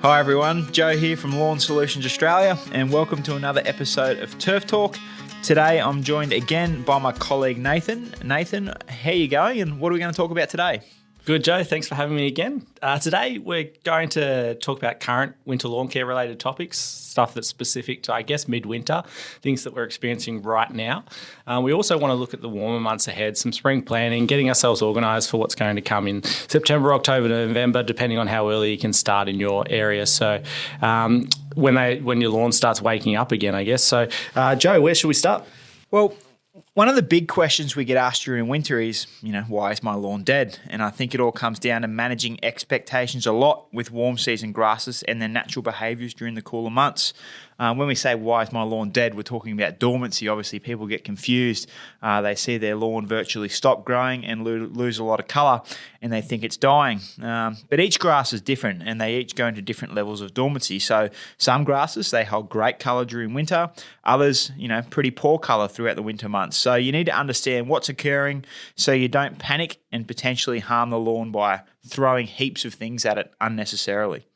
Hi everyone, Joe here from Lawn Solutions Australia, and welcome to another episode of Turf Talk. Today I'm joined again by my colleague Nathan. Nathan, how are you going and what are we going to talk about today? Good, Joe. Thanks for having me again. Today we're going to talk about current winter lawn care related topics, stuff that's specific to, I guess, midwinter, things that we're experiencing right now. We also want to look at the warmer months ahead, some spring planning, getting ourselves organised for what's going to come in September, October, November, depending on how early you can start in your area. So when your lawn starts waking up again, I guess. So, Joe, where should we start? Well, one of the big questions we get asked during winter is, why is my lawn dead? And I think it all comes down to managing expectations a lot with warm season grasses and their natural behaviours during the cooler months. When we say, why is my lawn dead, we're talking about dormancy. Obviously, people get confused. They see their lawn virtually stop growing and lose a lot of colour, and they think it's dying. But each grass is different, and they each go into different levels of dormancy. So some grasses, they hold great colour during winter. Others, pretty poor colour throughout the winter months. So you need to understand what's occurring so you don't panic and potentially harm the lawn by throwing heaps of things at it unnecessarily.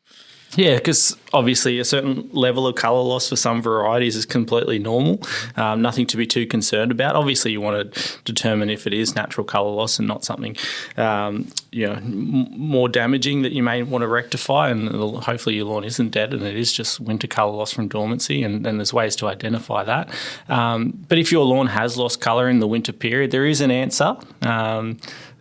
Yeah, because obviously a certain level of colour loss for some varieties is completely normal, nothing to be too concerned about. Obviously, you want to determine if it is natural colour loss and not something more damaging that you may want to rectify, and hopefully your lawn isn't dead and it is just winter colour loss from dormancy, and there's ways to identify that. But if your lawn has lost colour in the winter period, there is an answer.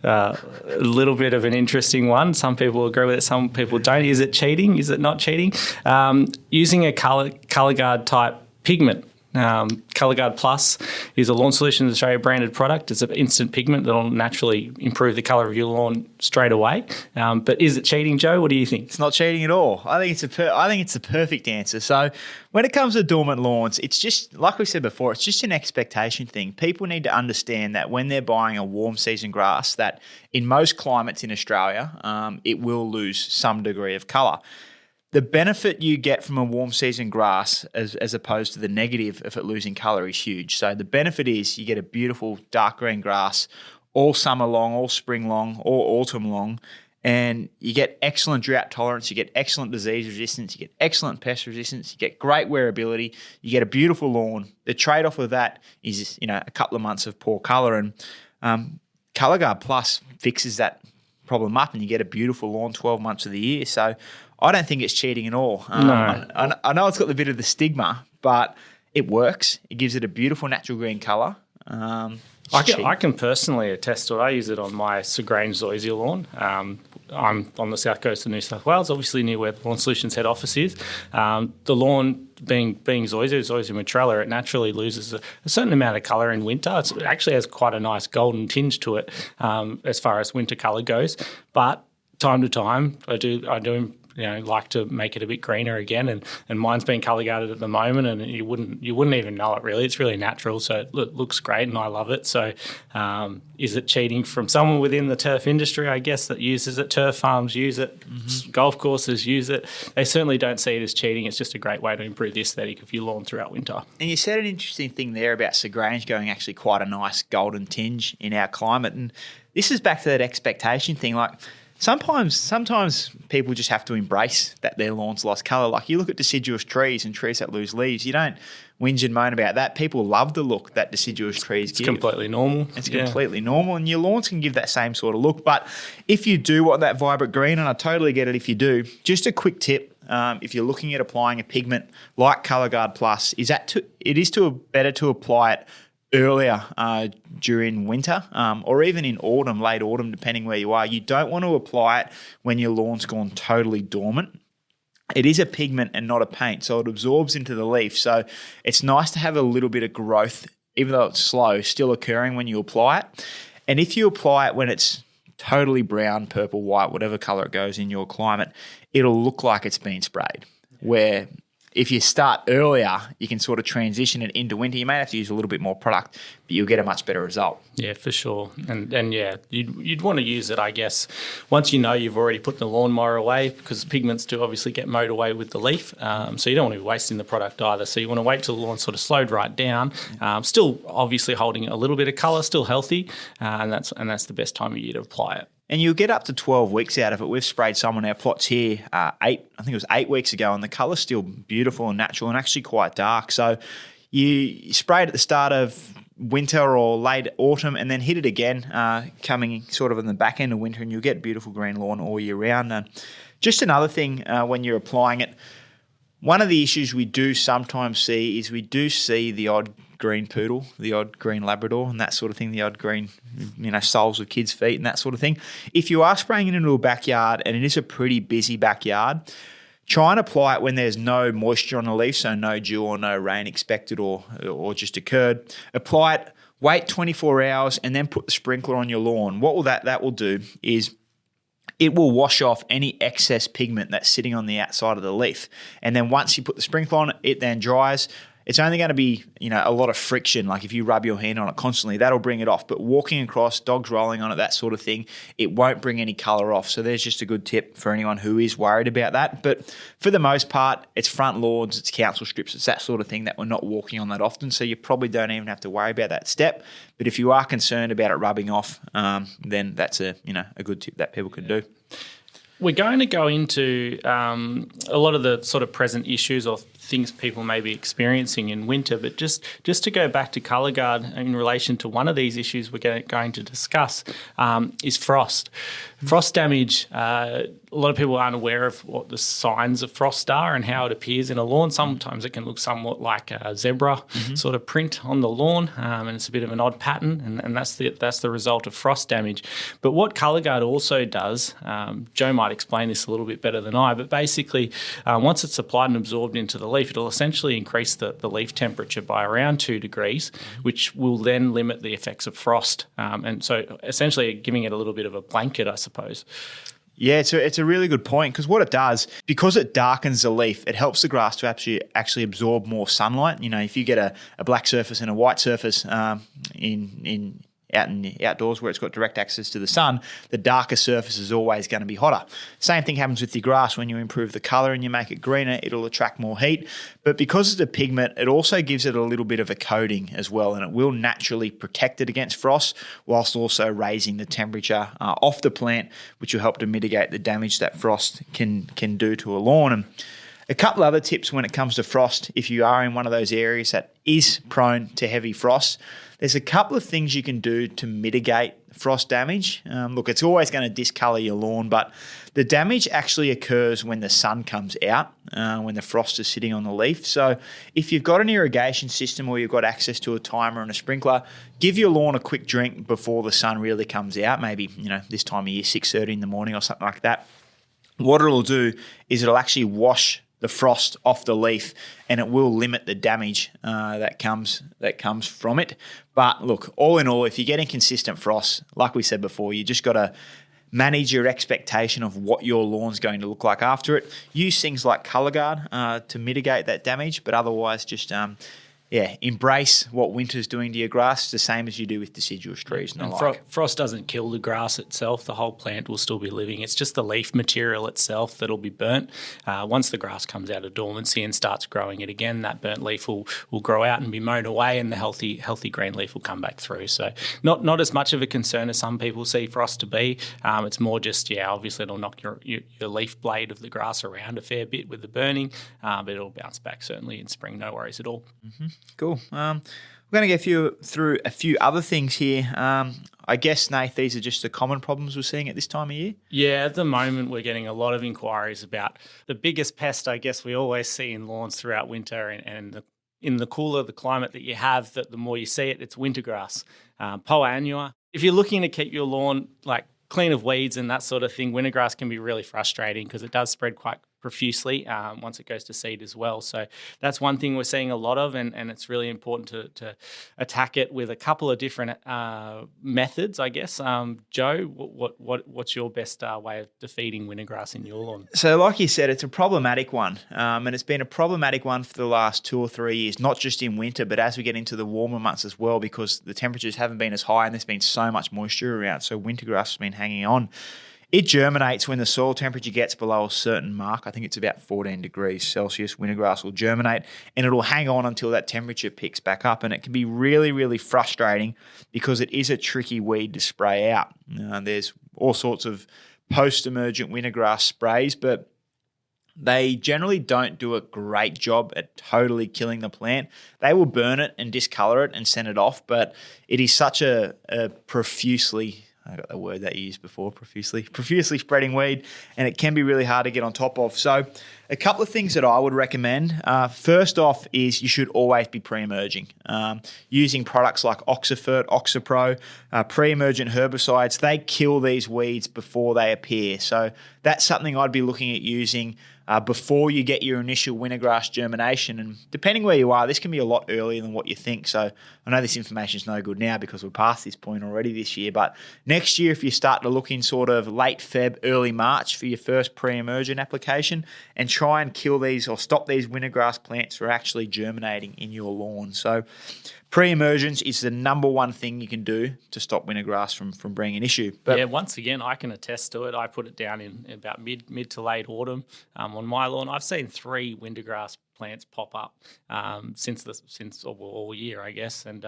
A little bit of an interesting one. Some people agree with it, some people don't. Is it cheating? Is it not cheating? Using a Colour Guard type pigment. Colour Guard Plus is a Lawn Solutions Australia branded product. It's an instant pigment that will naturally improve the colour of your lawn straight away. But is it cheating, Joe? What do you think? It's not cheating at all. I think it's the perfect answer. So when it comes to dormant lawns, it's just, like we said before, it's just an expectation thing. People need to understand that when they're buying a warm season grass, that in most climates in Australia, it will lose some degree of colour. The benefit you get from a warm season grass as opposed to the negative of it losing colour is huge. So the benefit is you get a beautiful dark green grass all summer long, all spring long, all autumn long, and you get excellent drought tolerance, you get excellent disease resistance, you get excellent pest resistance, you get great wearability, you get a beautiful lawn. The trade-off of that is a couple of months of poor colour, and Colour Guard Plus fixes that problem up and you get a beautiful lawn 12 months of the year. So I don't think it's cheating at all. No. I know it's got a bit of the stigma, but it works. It gives it a beautiful natural green colour. I can personally attest to it. I use it on my Sir Grange zoysia lawn. I'm on the south coast of New South Wales, obviously near where Lawn Solutions head office is. The lawn being zoysia mitrella, it naturally loses a certain amount of colour in winter. It actually has quite a nice golden tinge to it as far as winter colour goes. But time to time, I do like to make it a bit greener again, and mine's been colour guarded at the moment, and you wouldn't even know it really. It's really natural, so it looks great, and I love it. So, is it cheating from someone within the turf industry? I guess that uses it. Turf farms use it. Mm-hmm. Golf courses use it. They certainly don't see it as cheating. It's just a great way to improve the aesthetic of your lawn throughout winter. And you said an interesting thing there about Sir Grange going actually quite a nice golden tinge in our climate, and this is back to that expectation thing, like. Sometimes people just have to embrace that their lawn's lost colour. Like you look at deciduous trees and trees that lose leaves, you don't whinge and moan about that. People love the look that deciduous trees give. It's completely normal. It's completely normal, and your lawns can give that same sort of look. But if you do want that vibrant green, and I totally get it if you do, just a quick tip, if you're looking at applying a pigment like Colour Guard Plus, it is better to apply it earlier during winter or even in autumn, late autumn, depending where you are. You don't want to apply it when your lawn's gone totally dormant. It is a pigment and not a paint, so it absorbs into the leaf. So it's nice to have a little bit of growth, even though it's slow, still occurring when you apply it. And if you apply it when it's totally brown, purple, white, whatever colour it goes in your climate, it'll look like it's been sprayed. Where if you start earlier, you can sort of transition it into winter. You may have to use a little bit more product, but you'll get a much better result. Yeah, for sure. And yeah, you'd want to use it, I guess, once you know you've already put the lawnmower away, because pigments do obviously get mowed away with the leaf. So you don't want to be wasting the product either. So you want to wait till the lawn sort of slowed right down, still obviously holding a little bit of colour, still healthy, and that's the best time of year to apply it. and you'll get up to 12 weeks out of it. We've sprayed some on our plots here, I think it was 8 weeks ago, and the colour's still beautiful and natural and actually quite dark. So you spray it at the start of winter or late autumn and then hit it again coming sort of in the back end of winter, and you'll get beautiful green lawn all year round. And just another thing when you're applying it, one of the issues we do sometimes see is we do see the odd green poodle, the odd green Labrador and that sort of thing, the odd green, soles of kids' feet and that sort of thing. If you are spraying it into a backyard and it is a pretty busy backyard, try and apply it when there's no moisture on the leaf, so no dew or no rain expected or just occurred. Apply it, wait 24 hours, and then put the sprinkler on your lawn. What will that will do is it will wash off any excess pigment that's sitting on the outside of the leaf. And then once you put the sprinkler on, it then dries. It's only going to be, a lot of friction. Like if you rub your hand on it constantly, that'll bring it off. But walking across, dogs rolling on it, that sort of thing, it won't bring any colour off. So there's just a good tip for anyone who is worried about that. But for the most part, it's front lawns, it's council strips, it's that sort of thing that we're not walking on that often. So you probably don't even have to worry about that step. But if you are concerned about it rubbing off, then that's a good tip that people can do. We're going to go into a lot of the sort of present issues or things people may be experiencing in winter, but just to go back to colour guard in relation to one of these issues we're going to discuss is frost. Frost damage, a lot of people aren't aware of what the signs of frost are and how it appears in a lawn. Sometimes it can look somewhat like a zebra sort of print on the lawn, and it's a bit of an odd pattern, and that's the result of frost damage. But what colour guard also does, Joe might explain this a little bit better than I, but basically once it's applied and absorbed into the leaf, it'll essentially increase the leaf temperature by around 2 degrees, which will then limit the effects of frost. And so essentially giving it a little bit of a blanket, I suppose. Yeah, it's a really good point, because what it does, because it darkens the leaf, it helps the grass to actually absorb more sunlight. If you get a black surface and a white surface out in the outdoors where it's got direct access to the sun, the darker surface is always going to be hotter. Same thing happens with your grass. When you improve the colour and you make it greener, it'll attract more heat. But because it's a pigment, it also gives it a little bit of a coating as well, and it will naturally protect it against frost whilst also raising the temperature off the plant, which will help to mitigate the damage that frost can do to a lawn. And a couple other tips when it comes to frost, if you are in one of those areas that is prone to heavy frost, there's a couple of things you can do to mitigate frost damage. Look, it's always going to discolour your lawn, but the damage actually occurs when the sun comes out, when the frost is sitting on the leaf. So if you've got an irrigation system or you've got access to a timer and a sprinkler, give your lawn a quick drink before the sun really comes out, maybe this time of year, 6:30 in the morning or something like that. What it'll do is it'll actually wash the frost off the leaf, and it will limit the damage that comes from it. But look, all in all, if you're getting consistent frost, like we said before, you just got to manage your expectation of what your lawn's going to look like after it. Use things like colour guard to mitigate that damage, but otherwise just embrace what winter's doing to your grass, the same as you do with deciduous trees and the like. Frost doesn't kill the grass itself. The whole plant will still be living. It's just the leaf material itself that'll be burnt. Once the grass comes out of dormancy and starts growing it again, that burnt leaf will grow out and be mown away, and the healthy green leaf will come back through. So not as much of a concern as some people see frost to be. It's more just, obviously it'll knock your leaf blade of the grass around a fair bit with the burning, but it'll bounce back certainly in spring, no worries at all. Mm-hmm. Cool. We're going to go through a few other things here. I guess, Nath, these are just the common problems we're seeing at this time of year? Yeah, at the moment we're getting a lot of inquiries about the biggest pest I guess we always see in lawns throughout winter, and in the cooler the climate that you have, that the more you see it, it's wintergrass, Poa annua. If you're looking to keep your lawn clean of weeds and that sort of thing, wintergrass can be really frustrating because it does spread quite profusely once it goes to seed as well. So that's one thing we're seeing a lot of, and it's really important to attack it with a couple of different methods, I guess. Joe, what's your best way of defeating wintergrass in your lawn? So like you said, it's a problematic one, and it's been a problematic one for the last 2 or 3 years, not just in winter, but as we get into the warmer months as well, because the temperatures haven't been as high and there's been so much moisture around, so wintergrass has been hanging on. it germinates when the soil temperature gets below a certain mark. I think it's about 14 degrees Celsius. Wintergrass will germinate and it'll hang on until that temperature picks back up. And it can be really, really frustrating because it is a tricky weed to spray out. There's all sorts of post-emergent wintergrass sprays, but they generally don't do a great job at totally killing the plant. They will burn it and discolor it and send it off, but it is such a profusely, I got the word that you used before, profusely spreading weed, and it can be really hard to get on top of. So a couple of things that I would recommend. First off is you should always be pre-emerging. Using products like Oxifert, Oxipro, pre-emergent herbicides, they kill these weeds before they appear. So that's something I'd be looking at using before you get your initial wintergrass germination. And depending where you are, this can be a lot earlier than what you think. So I know this information is no good now because we're past this point already this year. But next year, if you start to look in sort of late Feb, early March for your first pre-emergent application, and try and kill these or stop these wintergrass plants from actually germinating in your lawn. So pre-emergence is the number one thing you can do to stop wintergrass from being an issue. But yeah, once again, I can attest to it. I put it down in about mid to late autumn on my lawn. I've seen 3 wintergrass plants pop up since all year, I guess, and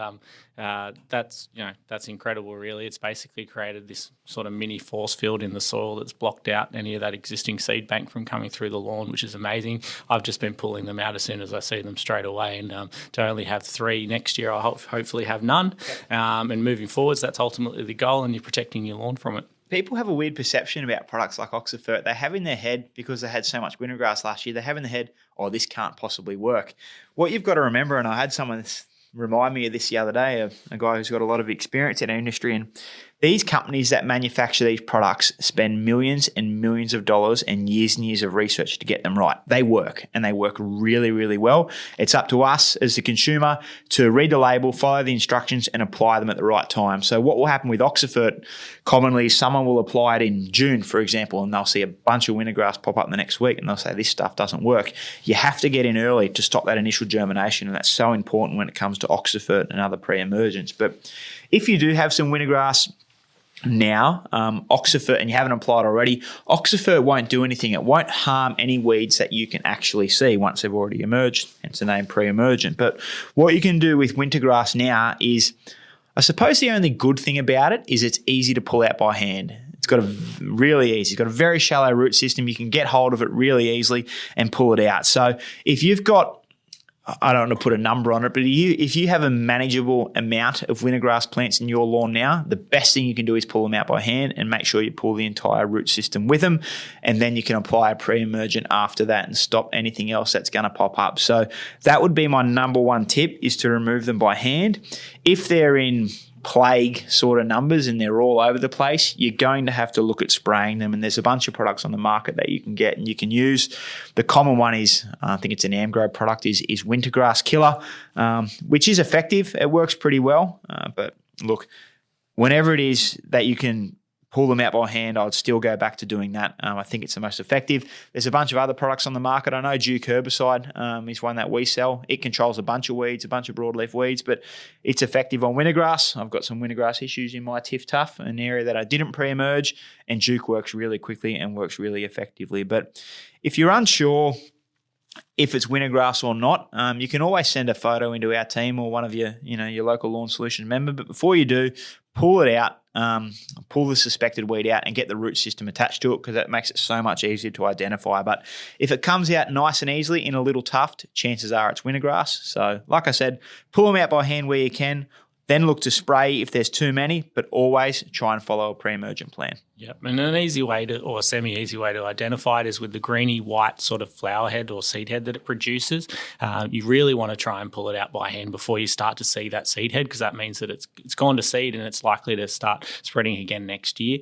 that's incredible. Really, it's basically created this sort of mini force field in the soil that's blocked out any of that existing seed bank from coming through the lawn, which is amazing. I've just been pulling them out as soon as I see them straight away, and to only have 3 next year, I'll hopefully have none. And moving forwards, that's ultimately the goal, and you're protecting your lawn from it. People have a weird perception about products like Oxifert. They have in their head, because they had so much wintergrass last year, they have in their head, oh, this can't possibly work. What you've got to remember, and I had someone remind me of this the other day, a guy who's got a lot of experience in our industry, and these companies that manufacture these products spend millions and millions of dollars and years of research to get them right. They work, and they work really, really well. It's up to us as the consumer to read the label, follow the instructions, and apply them at the right time. So what will happen with Oxifert commonly is someone will apply it in June, for example, and they'll see a bunch of wintergrass pop up the next week, and they'll say, this stuff doesn't work. You have to get in early to stop that initial germination, and that's so important when it comes to Oxifert and other pre-emergents. But if you do have some wintergrass now, Oxifert, and you haven't applied already, Oxifert won't do anything. It won't harm any weeds that you can actually see once they've already emerged. Hence the name pre-emergent. But what you can do with wintergrass now is, I suppose the only good thing about it is it's easy to pull out by hand. It's got it's got a very shallow root system. You can get hold of it really easily and pull it out. So if you've got, I don't want to put a number on it, but if you have a manageable amount of wintergrass plants in your lawn now, the best thing you can do is pull them out by hand and make sure you pull the entire root system with them, and then you can apply a pre-emergent after that and stop anything else that's going to pop up. So that would be my number one tip, is to remove them by hand. If they're in plague sort of numbers and they're all over the place, you're going to have to look at spraying them, and there's a bunch of products on the market that you can get and you can use. The common one is, I think it's an Amgrow product, is Wintergrass Killer, which is effective. It works pretty well, but look, whenever it is that you can pull them out by hand, I'd still go back to doing that. I think it's the most effective. There's a bunch of other products on the market. I know Duke herbicide is one that we sell. It controls a bunch of weeds, a bunch of broadleaf weeds, but it's effective on wintergrass. I've got some wintergrass issues in my Tiff Tuff, an area that I didn't pre-emerge, and Duke works really quickly and works really effectively. But if you're unsure if it's wintergrass or not, you can always send a photo into our team or one of your local Lawn Solutions member. But before you do, pull it out, pull the suspected weed out and get the root system attached to it, because that makes it so much easier to identify. But if it comes out nice and easily in a little tuft, chances are it's wintergrass. So like I said, pull them out by hand where you can, then look to spray if there's too many, but always try and follow a pre-emergent plan. Yep, and an easy way to, or a semi-easy way to identify it is with the greeny white sort of flower head or seed head that it produces. You really want to try and pull it out by hand before you start to see that seed head, because that means that it's gone to seed and it's likely to start spreading again next year.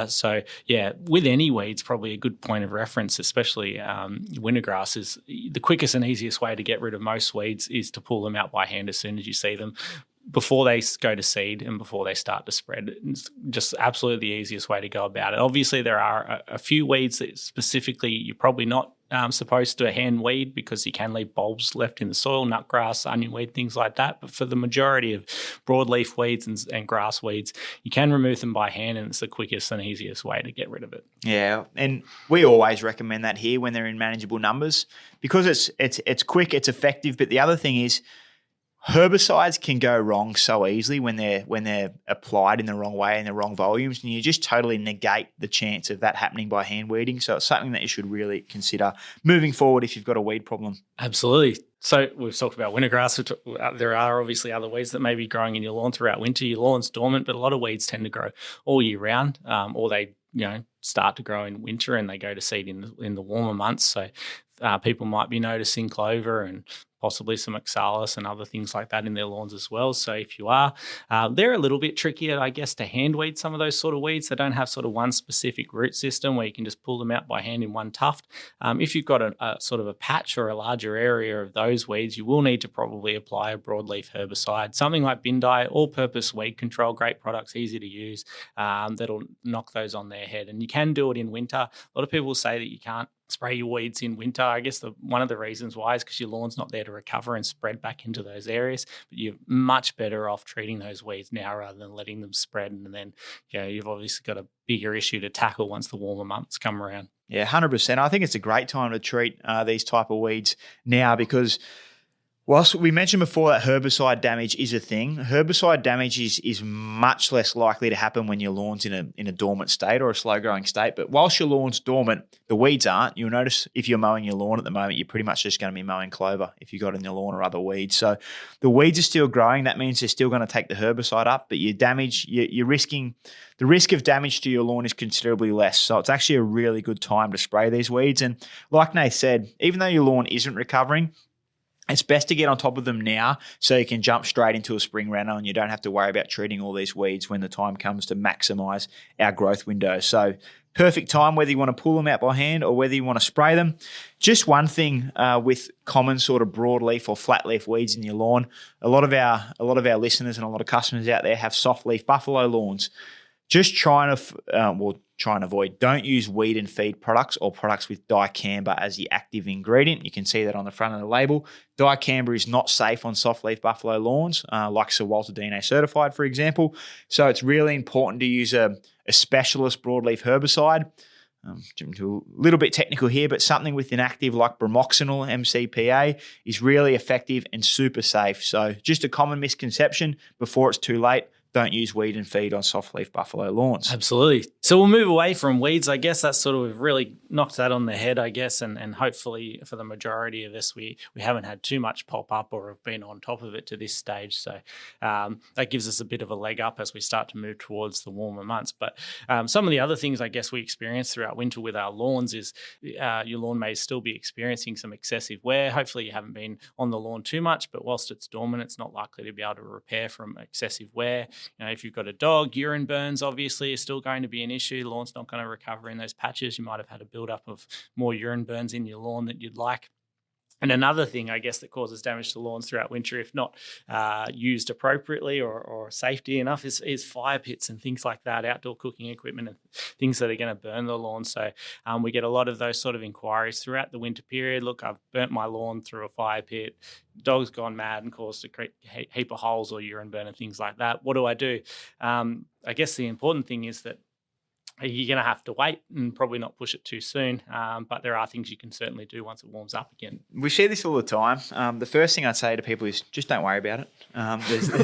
So yeah, with any weeds, probably a good point of reference, especially wintergrass, is the quickest and easiest way to get rid of most weeds is to pull them out by hand as soon as you see them. before they go to seed and before they start to spread. It's just absolutely the easiest way to go about it. Obviously, there are a few weeds that specifically you're probably not supposed to hand weed because you can leave bulbs left in the soil, nutgrass, onion weed, things like that. But for the majority of broadleaf weeds and grass weeds, you can remove them by hand, and it's the quickest and easiest way to get rid of it. Yeah, and we always recommend that here when they're in manageable numbers because it's quick, it's effective. But the other thing is, herbicides can go wrong so easily when they're applied in the wrong way in the wrong volumes, and you just totally negate the chance of that happening by hand weeding. So it's something that you should really consider moving forward if you've got a weed problem. Absolutely. So we've talked about winter grass. There are obviously other weeds that may be growing in your lawn throughout winter. Your lawn's dormant, but a lot of weeds tend to grow all year round, or they start to grow in winter and they go to seed in the warmer months. So people might be noticing clover and possibly some oxalis and other things like that in their lawns as well. So if you are, they're a little bit trickier, I guess, to hand weed some of those sort of weeds. They don't have sort of one specific root system where you can just pull them out by hand in one tuft. If you've got a sort of a patch or a larger area of those weeds, you will need to probably apply a broadleaf herbicide. Something like Bindai, all-purpose weed control, great products, easy to use, that'll knock those on their head. And you can do it in winter. A lot of people say that you can't spray your weeds in winter. I guess one of the reasons why is because your lawn's not there to recover and spread back into those areas. But you're much better off treating those weeds now rather than letting them spread. And then you've obviously got a bigger issue to tackle once the warmer months come around. Yeah, 100%. I think it's a great time to treat these type of weeds now because whilst we mentioned before that herbicide damage is a thing, herbicide damage is much less likely to happen when your lawn's in a dormant state or a slow-growing state. But whilst your lawn's dormant, the weeds aren't. You'll notice if you're mowing your lawn at the moment, you're pretty much just going to be mowing clover if you've got in your lawn or other weeds. So the weeds are still growing. That means they're still going to take the herbicide up, but you're risking the risk of damage to your lawn is considerably less. So it's actually a really good time to spray these weeds. And like Nath said, even though your lawn isn't recovering, it's best to get on top of them now so you can jump straight into a spring renno and you don't have to worry about treating all these weeds when the time comes to maximise our growth window. So perfect time whether you want to pull them out by hand or whether you want to spray them. Just one thing with common sort of broadleaf or flat leaf weeds in your lawn, a lot of our listeners and a lot of customers out there have soft leaf buffalo lawns. Just try and avoid. Don't use weed and feed products or products with dicamba as the active ingredient. You can see that on the front of the label. Dicamba is not safe on soft leaf buffalo lawns, like Sir Walter DNA certified, for example. So it's really important to use a specialist broadleaf herbicide. A little bit technical here, but something with an active like bromoxynil MCPA is really effective and super safe. So just a common misconception before it's too late. Don't use weed and feed on soft leaf buffalo lawns. Absolutely. So we'll move away from weeds. I guess that's sort of really knocked that on the head, I guess, and hopefully for the majority of us, we haven't had too much pop up or have been on top of it to this stage. So that gives us a bit of a leg up as we start to move towards the warmer months. But some of the other things I guess we experience throughout winter with our lawns is your lawn may still be experiencing some excessive wear. Hopefully you haven't been on the lawn too much, but whilst it's dormant, it's not likely to be able to repair from excessive wear. If you've got a dog, urine burns obviously are still going to be an issue. The lawn's not going to recover in those patches. You might have had a build-up of more urine burns in your lawn that you'd like. And another thing, I guess, that causes damage to lawns throughout winter, if not used appropriately or safety enough, is fire pits and things like that, outdoor cooking equipment and things that are going to burn the lawn. So we get a lot of those sort of inquiries throughout the winter period. Look, I've burnt my lawn through a fire pit. Dog's gone mad and caused a heap of holes or urine burn and things like that. What do I do? I guess the important thing is that you're going to have to wait and probably not push it too soon, but there are things you can certainly do once it warms up again. We share this all the time. The first thing I'd say to people is just don't worry about it.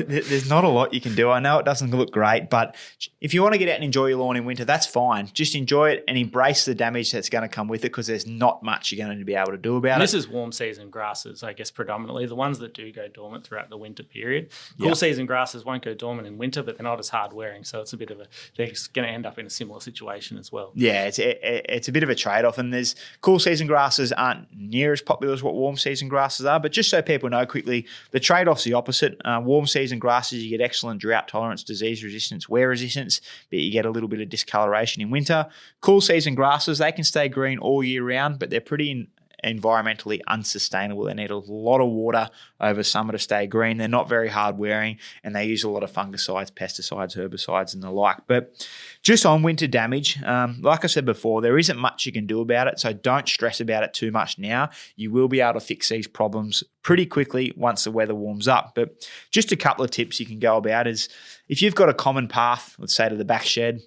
There's not a lot you can do. I know it doesn't look great, but if you want to get out and enjoy your lawn in winter, that's fine. Just enjoy it and embrace the damage that's going to come with it because there's not much you're going to be able to do about it. This is warm season grasses, I guess, predominantly, the ones that do go dormant throughout the winter period. Cool season grasses won't go dormant in winter, but they're not as hard wearing, so it's a bit of they're going to end up in a similar situation as well. Yeah, it's a bit of a trade-off, and there's cool season grasses aren't near as popular as what warm season grasses are, but just so people know quickly, the trade-off's the opposite. Warm season grasses, you get excellent drought tolerance, disease resistance, wear resistance, but you get a little bit of discoloration in winter. Cool season grasses, they can stay green all year round, but they're pretty environmentally unsustainable. They need a lot of water over summer to stay green. They're not very hard wearing, and they use a lot of fungicides, pesticides, herbicides, and the like. But just on winter damage, like I said before, there isn't much you can do about it, so don't stress about it too much now. You will be able to fix these problems pretty quickly once the weather warms up. But just a couple of tips you can go about is if you've got a common path, let's say to the back shed,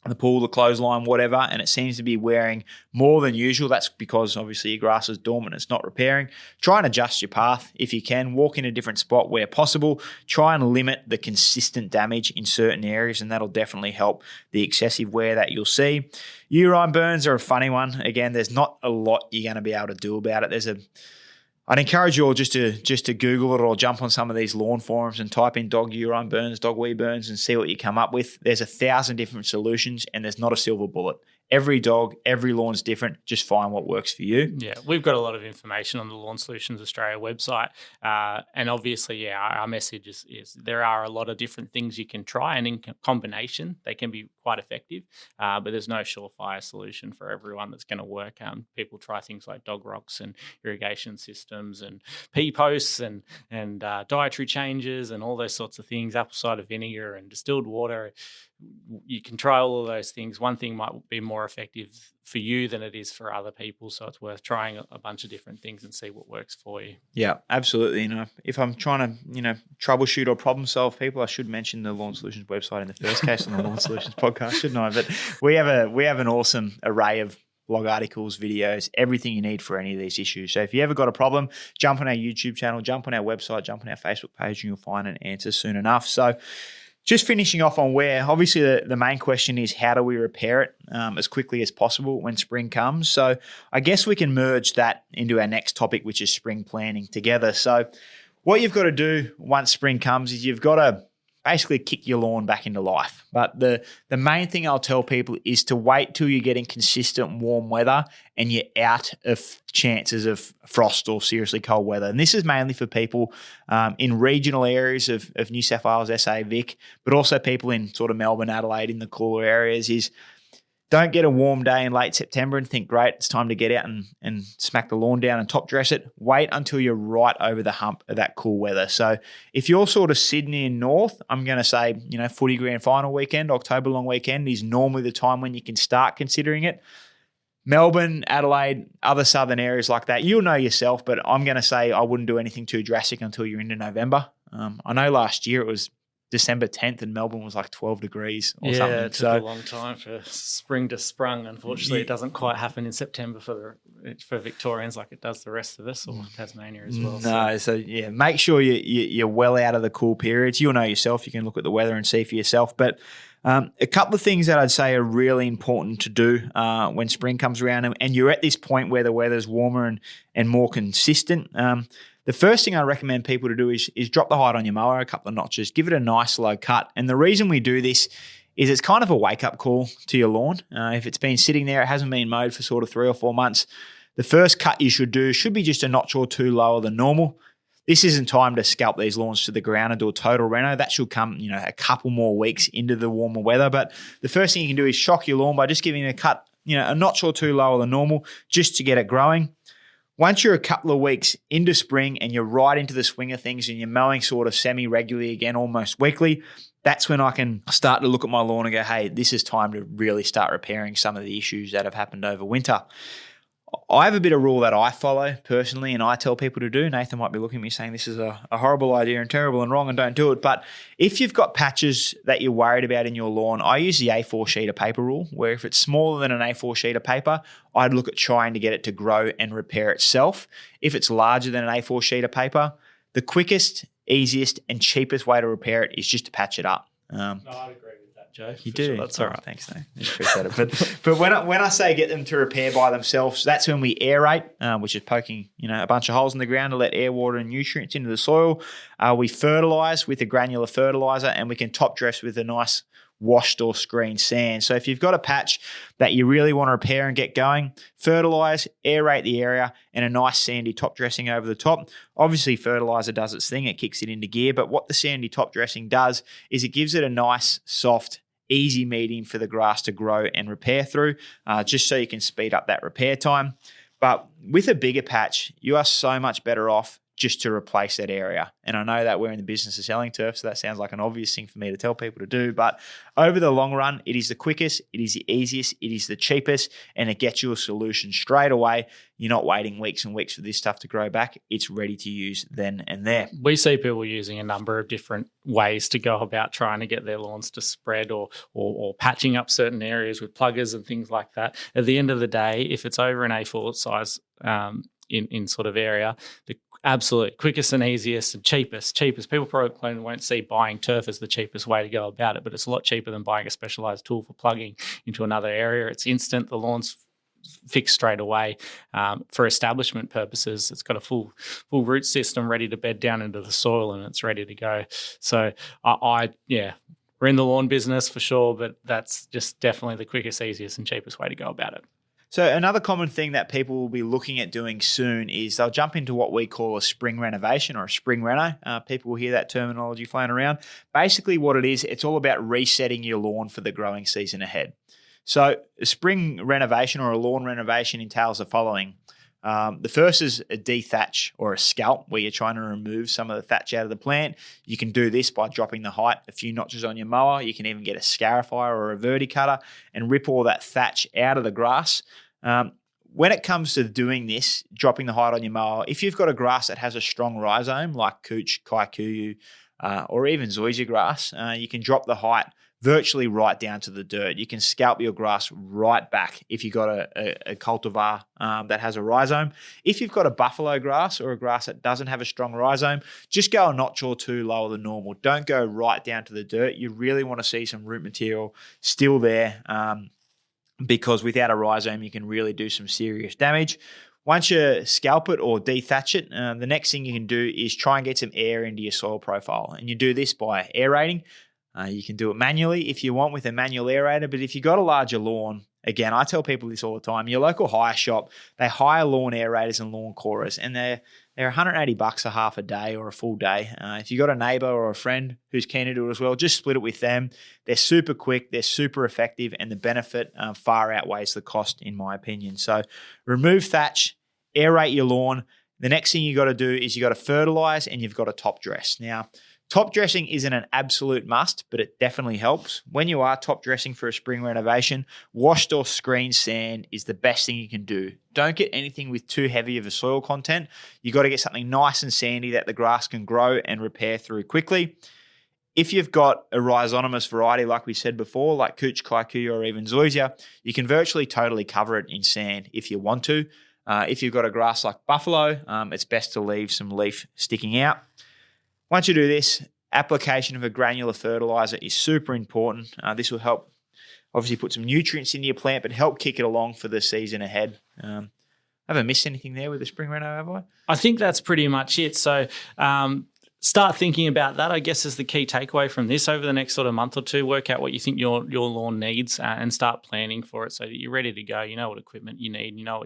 the pool, the clothesline, whatever, and it seems to be wearing more than usual, that's because obviously your grass is dormant, it's not repairing. Try and adjust your path if you can. Walk in a different spot where possible. Try and limit the consistent damage in certain areas, and that'll definitely help the excessive wear that you'll see. Urine burns are a funny one. Again, there's not a lot you're going to be able to do about it. I'd encourage you all just to Google it or jump on some of these lawn forums and type in dog urine burns, dog wee burns, and see what you come up with. There's 1,000 different solutions, and there's not a silver bullet. Every dog, every lawn's different. Just find what works for you. Yeah, we've got a lot of information on the Lawn Solutions Australia website. And obviously, our message is there are a lot of different things you can try, and in combination, they can be quite effective. But there's no surefire solution for everyone that's going to work. People try things like dog rocks and irrigation systems and pea posts and dietary changes and all those sorts of things, apple cider vinegar and distilled water. You can try all of those things. One thing might be more effective for you than it is for other people, so it's worth trying a bunch of different things and see what works for you. Yeah, absolutely. If I'm trying to, troubleshoot or problem solve people, I should mention the Lawn Solutions website in the first case on the Lawn Solutions podcast, shouldn't I? But we have an awesome array of blog articles, videos, everything you need for any of these issues. So if you ever got a problem, jump on our YouTube channel, jump on our website, jump on our Facebook page, and you'll find an answer soon enough. So just finishing off on wear, obviously the main question is how do we repair it as quickly as possible when spring comes? So I guess we can merge that into our next topic, which is spring planning together. So what you've got to do once spring comes is you've got to basically kick your lawn back into life. But the main thing I'll tell people is to wait till you're getting consistent warm weather and you're out of chances of frost or seriously cold weather. And this is mainly for people in regional areas of New South Wales, SA, Vic, but also people in sort of Melbourne, Adelaide, in the cooler areas is don't get a warm day in late September and think, great, it's time to get out and smack the lawn down and top dress it. Wait until you're right over the hump of that cool weather. So if you're sort of Sydney and north, I'm going to say, footy grand final weekend, October long weekend is normally the time when you can start considering it. Melbourne, Adelaide, other southern areas like that, you'll know yourself, but I'm going to say I wouldn't do anything too drastic until you're into November. I know last year it was December 10th and Melbourne was like 12 degrees or something. Yeah, it took a long time for spring to sprung. Unfortunately, it doesn't quite happen in September for Victorians like it does the rest of us, or Tasmania as well. No, so yeah, make sure you're well out of the cool periods. You'll know yourself. You can look at the weather and see for yourself. But a couple of things that I'd say are really important to do when spring comes around and you're at this point where the weather's warmer and more consistent. The first thing I recommend people to do is drop the height on your mower a couple of notches. Give it a nice low cut. And the reason we do this is it's kind of a wake-up call to your lawn. If it's been sitting there, it hasn't been mowed for sort of 3 or 4 months, the first cut you should do should be just a notch or two lower than normal. This isn't time to scalp these lawns to the ground and do a total reno. That should come, a couple more weeks into the warmer weather. But the first thing you can do is shock your lawn by just giving it a cut, a notch or two lower than normal just to get it growing. Once you're a couple of weeks into spring and you're right into the swing of things and you're mowing sort of semi-regularly again, almost weekly, that's when I can start to look at my lawn and go, hey, this is time to really start repairing some of the issues that have happened over winter. I have a bit of rule that I follow personally and I tell people to do. Nathan might be looking at me saying this is a horrible idea and terrible and wrong and don't do it. But if you've got patches that you're worried about in your lawn, I use the A4 sheet of paper rule, where if it's smaller than an A4 sheet of paper, I'd look at trying to get it to grow and repair itself. If it's larger than an A4 sheet of paper, the quickest, easiest and cheapest way to repair it is just to patch it up. No, I'd agree. Joe, you do. Sure. That's all right. Thanks, Nate. I appreciate it. But when I say get them to repair by themselves, that's when we aerate, which is poking a bunch of holes in the ground to let air, water, and nutrients into the soil. We fertilise with a granular fertiliser, and we can top dress with a nice washed or screened sand. So if you've got a patch that you really want to repair and get going, fertilise, aerate the area, and a nice sandy top dressing over the top. Obviously, fertiliser does its thing. It kicks it into gear. But what the sandy top dressing does is it gives it a nice, soft, easy medium for the grass to grow and repair through, just so you can speed up that repair time. But with a bigger patch, you are so much better off just to replace that area. And I know that we're in the business of selling turf, so that sounds like an obvious thing for me to tell people to do. But over the long run, it is the quickest, it is the easiest, it is the cheapest, and it gets you a solution straight away. You're not waiting weeks and weeks for this stuff to grow back. It's ready to use then and there. We see people using a number of different ways to go about trying to get their lawns to spread or patching up certain areas with pluggers and things like that. At the end of the day, if it's over an A4 size in sort of area, the absolute quickest and easiest and cheapest. People probably won't see buying turf as the cheapest way to go about it, but it's a lot cheaper than buying a specialised tool for plugging into another area. It's instant. The lawn's fixed straight away. For establishment purposes, it's got a full root system ready to bed down into the soil, and it's ready to go. So we're in the lawn business for sure, but that's just definitely the quickest, easiest and cheapest way to go about it. So another common thing that people will be looking at doing soon is they'll jump into what we call a spring renovation or a spring reno. People will hear that terminology flying around. Basically what it is, it's all about resetting your lawn for the growing season ahead. So a spring renovation or a lawn renovation entails the following. The first is a dethatch or a scalp, where you're trying to remove some of the thatch out of the plant. You can do this by dropping the height a few notches on your mower. You can even get a scarifier or a verticutter and rip all that thatch out of the grass. When it comes to doing this, dropping the height on your mower, if you've got a grass that has a strong rhizome like cooch, kikuyu, or even zoysia grass, you can drop the height virtually right down to the dirt. You can scalp your grass right back if you've got a cultivar that has a rhizome. If you've got a buffalo grass or a grass that doesn't have a strong rhizome, just go a notch or two lower than normal. Don't go right down to the dirt. You really want to see some root material still there, because without a rhizome, you can really do some serious damage. Once you scalp it or dethatch it, the next thing you can do is try and get some air into your soil profile. And you do this by aerating. You can do it manually if you want with a manual aerator, but if you've got a larger lawn, again, I tell people this all the time, your local hire shop, they hire lawn aerators and lawn corers, and they're $180 a half a day or a full day. If you've got a neighbor or a friend who's keen to do it as well, just split it with them. They're super quick, they're super effective, and the benefit far outweighs the cost, in my opinion. So remove thatch, aerate your lawn. The next thing you got to do is you got to fertilize and you've got to top dress. Now, top dressing isn't an absolute must, but it definitely helps. When you are top dressing for a spring renovation, washed or screened sand is the best thing you can do. Don't get anything with too heavy of a soil content. You got to get something nice and sandy that the grass can grow and repair through quickly. If you've got a rhizonomous variety, like we said before, like cooch, kikuyu, or even zoysia, you can virtually totally cover it in sand if you want to. If you've got a grass like buffalo, it's best to leave some leaf sticking out. Once you do this, application of a granular fertilizer is super important. This will help obviously put some nutrients into your plant, but help kick it along for the season ahead. Have I missed anything there with the spring reno, have I? I think that's pretty much it. So start thinking about that, I guess, is the key takeaway from this over the next sort of month or two. Work out what you think your lawn needs and start planning for it so that you're ready to go. You know what equipment you need. You know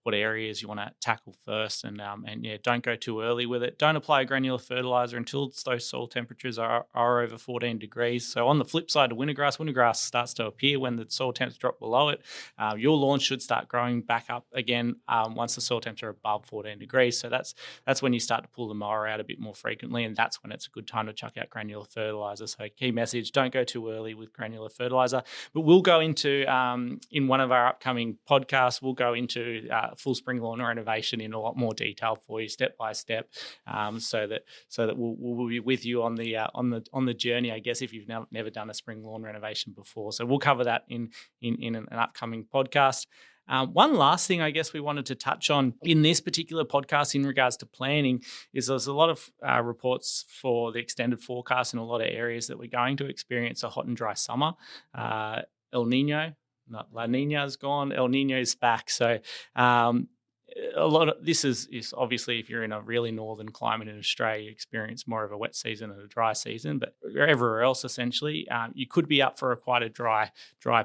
what areas you want to tackle first, and don't go too early with it. Don't apply a granular fertilizer until those soil temperatures are over 14 degrees. So on the flip side of winter grass starts to appear when the soil temps drop below it. Your lawn should start growing back up again once the soil temps are above 14 degrees. So that's when you start to pull the mower out a bit more frequently, and that's when it's a good time to chuck out granular fertilizer. So key message, don't go too early with granular fertilizer. But we'll go into, in one of our upcoming podcasts, we'll go into full spring lawn renovation in a lot more detail for you, step by step, so that we'll be with you on the journey, I guess, if you've never done a spring lawn renovation before. So we'll cover that in an upcoming podcast. One last thing I guess we wanted to touch on in this particular podcast in regards to planning is there's a lot of reports for the extended forecast in a lot of areas that we're going to experience a hot and dry summer. El Nino, not La Nina is gone, El Nino is back. So a lot of this is obviously, if you're in a really northern climate in Australia, you experience more of a wet season and a dry season, but everywhere else, essentially, you could be up for quite a dry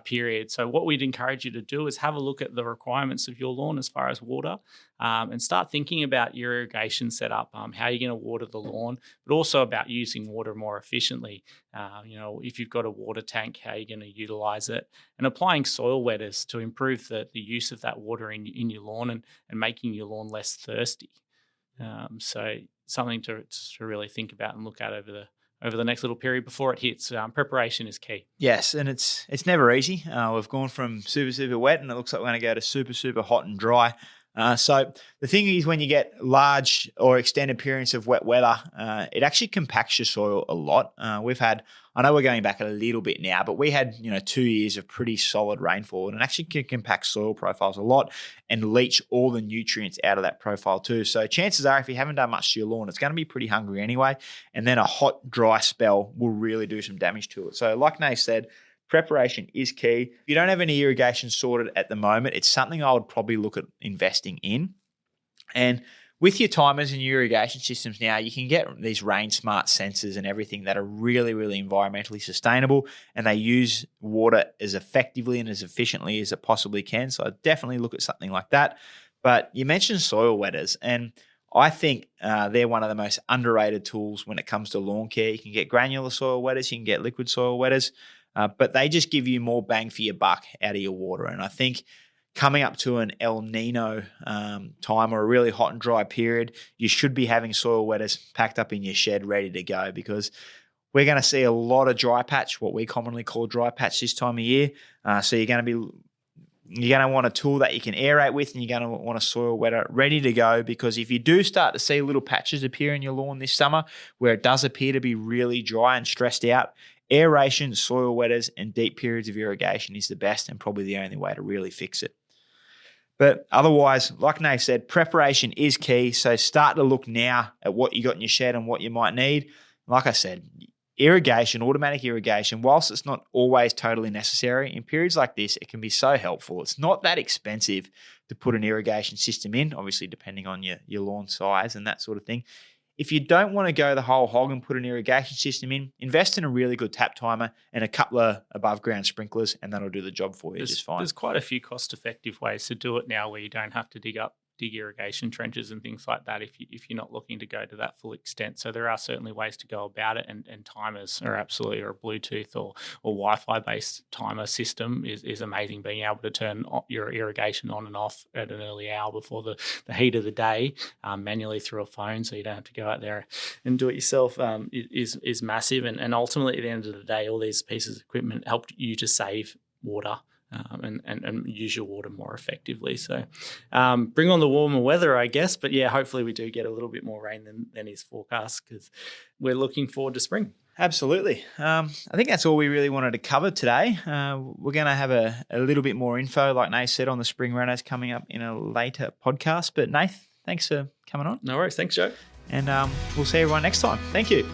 period. So what we'd encourage you to do is have a look at the requirements of your lawn as far as water, and start thinking about your irrigation setup, how you're going to water the lawn, but also about using water more efficiently. If you've got a water tank, how you're going to utilize it, and applying soil wetters to improve the use of that water in your lawn and making your lawn less thirsty. So something to really think about and look at over the next little period before it hits. Preparation is key. Yes, and it's never easy. We've gone from super, super wet, and it looks like we're going to go to super, super hot and dry. So the thing is, when you get large or extended periods of wet weather, it actually compacts your soil a lot. I know we're going back a little bit now, but we had 2 years of pretty solid rainfall, and it actually can compact soil profiles a lot and leach all the nutrients out of that profile too. So chances are, if you haven't done much to your lawn, it's going to be pretty hungry anyway, and then a hot, dry spell will really do some damage to it. So like Nath said, preparation is key. If you don't have any irrigation sorted at the moment, it's something I would probably look at investing in. And with your timers and your irrigation systems now, you can get these rain smart sensors and everything that are really, really environmentally sustainable, and they use water as effectively and as efficiently as it possibly can. So I'd definitely look at something like that. But you mentioned soil wetters, and I think they're one of the most underrated tools when it comes to lawn care. You can get granular soil wetters, you can get liquid soil wetters, but they just give you more bang for your buck out of your water. And I think coming up to an El Nino time or a really hot and dry period, you should be having soil wetters packed up in your shed ready to go, because we're going to see a lot of dry patch, what we commonly call dry patch this time of year. So you're going to want a tool that you can aerate with, and you're going to want a soil wetter ready to go, because if you do start to see little patches appear in your lawn this summer where it does appear to be really dry and stressed out, aeration, soil wetters, and deep periods of irrigation is the best and probably the only way to really fix it. But otherwise, like Nath said, preparation is key. So start to look now at what you got in your shed and what you might need. Like I said, irrigation, automatic irrigation, whilst it's not always totally necessary, in periods like this, it can be so helpful. It's not that expensive to put an irrigation system in, obviously depending on your lawn size and that sort of thing. If you don't want to go the whole hog and put an irrigation system in, invest in a really good tap timer and a couple of above ground sprinklers, and that'll do the job for you just fine. There's quite a few cost-effective ways to do it now where you don't have to dig irrigation trenches and things like that if you're not looking to go to that full extent. So there are certainly ways to go about it, and timers are absolutely, or a Bluetooth or Wi-Fi based timer system is amazing. Being able to turn your irrigation on and off at an early hour before the heat of the day manually through a phone, so you don't have to go out there and do it yourself is massive. And ultimately at the end of the day, all these pieces of equipment help you to save water. And use your water more effectively. So bring on the warmer weather, I guess. But yeah, hopefully we do get a little bit more rain than is forecast, because we're looking forward to spring. Absolutely. I think that's all we really wanted to cover today. We're going to have a little bit more info, like Nath said, on the spring runners coming up in a later podcast. But Nath, thanks for coming on. No worries. Thanks, Joe. And we'll see everyone next time. Thank you.